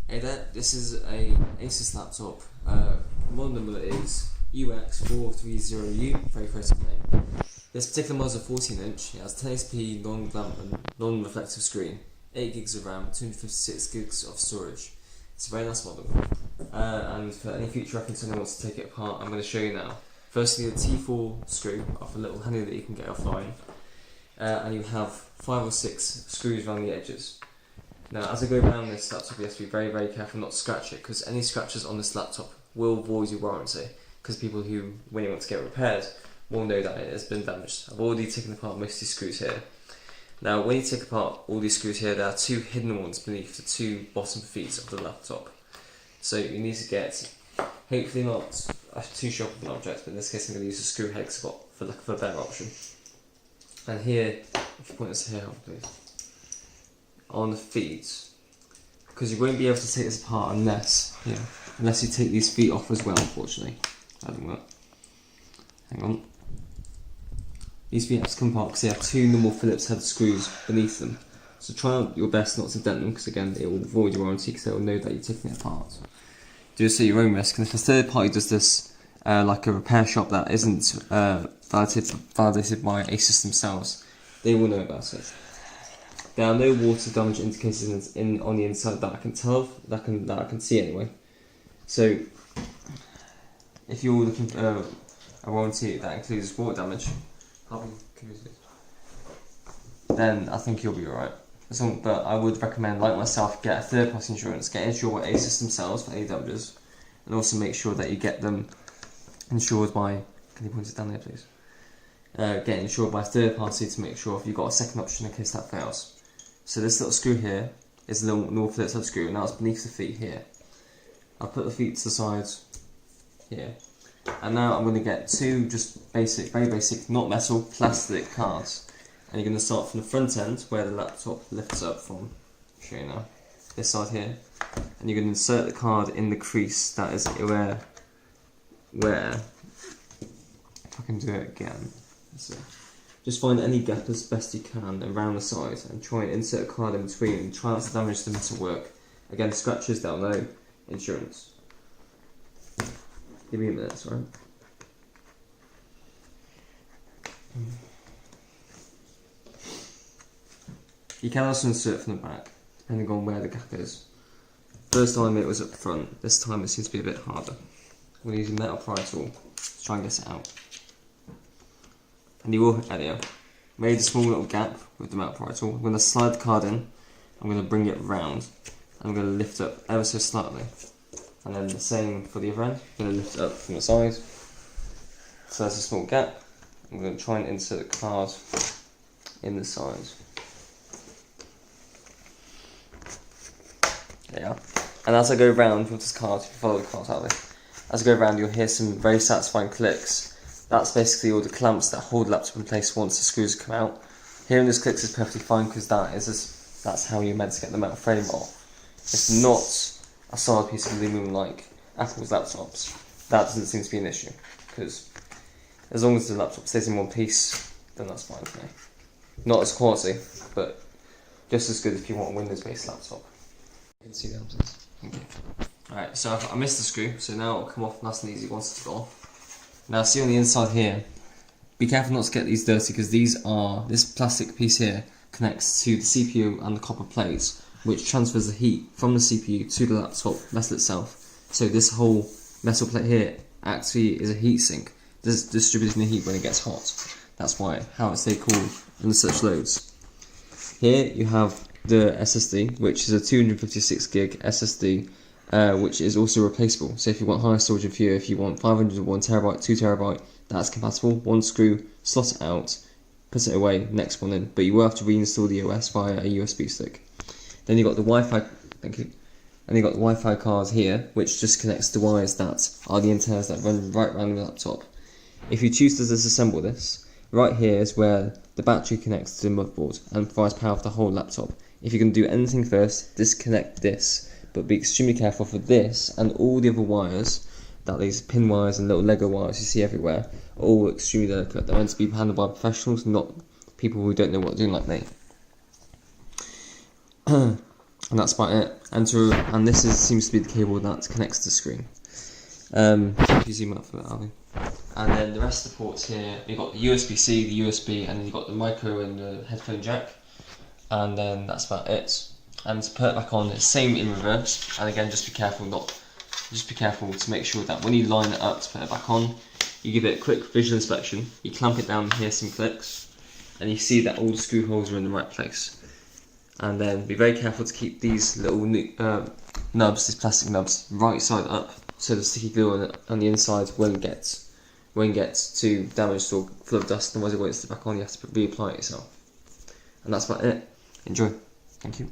Hey there, this is a Asus laptop. Model number is UX430U, very creative name. This particular model is a 14-inch. It has 1080p non-reflective screen, 8 gigs of RAM, 256 gigs of storage. It's a very nice model. And for any future reference anyone wants to take it apart, I'm going to show you now. Firstly, the T4 screw off a little handy that you can get offline. And you have 5 or 6 screws around the edges. Now, as I go around this laptop, you have to be very, very careful not to scratch it, because any scratches on this laptop will void your warranty, because people who, when you want to get it repaired, will know that it has been damaged. I've already taken apart most of these screws here. Now, when you take apart all these screws here, there are 2 hidden ones beneath the 2 bottom feet of the laptop. So you need to get, hopefully not too sharp of an object, but in this case I'm going to use a screw head for a better option. And here, if you point this here, please. On the feet, because you won't be able to take this apart unless you take these feet off as well, unfortunately. That doesn't work. Hang on. These feet have to come apart because they have 2 normal Phillips head screws beneath them. So try your best not to dent them, because again, it will void your warranty because they will know that you're taking it apart. Do this at your own risk, and if a third party does this, like a repair shop that isn't validated by Asus themselves, they will know about it. There are no water damage indicators on the inside that I can tell, that I can see anyway. So, if you're looking for a warranty that includes water damage, then I think you'll be alright. But I would recommend, like myself, get a third-party insurance, get insured by Asus themselves for any damages, and also make sure that you get them insured by, can you point it down there please? Get insured by a third party to make sure if you've got a second option in case that fails. So this little screw here is the normal Phillips head screw, and now it's beneath the feet here. I'll put the feet to the sides here. And now I'm going to get 2 just basic, very basic, not metal, plastic cards. And you're going to start from the front end where the laptop lifts up from, I'll show you now, this side here. And you're going to insert the card in the crease that is where, if I can do it again, let's see. Just find any gap as best you can around the side and try and insert a card in between and try not to damage the metalwork. Again, scratches, they'll know, insurance. Give me a minute, sorry. You can also insert from the back, depending on where the gap is. First time it was up front, this time it seems to be a bit harder. I'm going to use a metal pry tool to try and get it out. And you will, anyhow, made a small little gap with the metal pry tool. I'm going to slide the card in, I'm going to bring it round, and I'm going to lift up ever so slightly. And then the same for the other end, I'm going to lift it up from the side. So there's a small gap. I'm going to try and insert the card in the side. There you are. And as I go round with this card, if you follow the card out of it, as I go round you'll hear some very satisfying clicks. That's basically all the clamps that hold the laptop in place once the screws come out. Hearing those clicks is perfectly fine because that's how you're meant to get the metal frame off. It's not a solid piece of aluminum like Apple's laptops. That doesn't seem to be an issue, because as long as the laptop stays in one piece, then that's fine for me. Not as quality, but just as good if you want a Windows-based laptop. You can see that, please. Thank you. Alright, so I missed the screw, so now it'll come off nice and easy once it's got off. Now see on the inside here, be careful not to get these dirty, because this plastic piece here connects to the CPU and the copper plates, which transfers the heat from the CPU to the laptop metal itself. So this whole metal plate here actually is a heat sink, distributing the heat when it gets hot. That's how it's stayed cool under such loads. Here you have the SSD, which is a 256 gig SSD, which is also replaceable. So if you want higher storage of view, if you want 500 1 terabyte, 2 terabyte, that's compatible. One screw, slot it out, put it away, next one in. But you will have to reinstall the OS via a USB stick. Then you've got the Wi-Fi, thank you. And you've got the Wi-Fi card here, which just connects the wires that are the antennas that run right around the laptop. If you choose to disassemble this, right here is where the battery connects to the motherboard and provides power for the whole laptop. If you're going to do anything first, disconnect this, but be extremely careful for this and all the other wires, that these pin wires and little Lego wires you see everywhere, are all extremely delicate. They're meant to be handled by professionals, not people who don't know what they're doing like me. And that's about it. And this seems to be the cable that connects to the screen. If you zoom up for it, Alvin. And then the rest of the ports here, you've got the USB-C, the USB, and then you've got the micro and the headphone jack. And then that's about it. And to put it back on, it's same in reverse. And again, just be careful to make sure that when you line it up to put it back on, you give it a quick visual inspection. You clamp it down, hear some clicks, and you see that all the screw holes are in the right place. And then be very careful to keep these little nubs, these plastic nubs, right side up, so the sticky glue on the inside won't get too damaged or full of dust, otherwise it won't stick back on. You have to reapply it yourself. And that's about it. Enjoy. Thank you.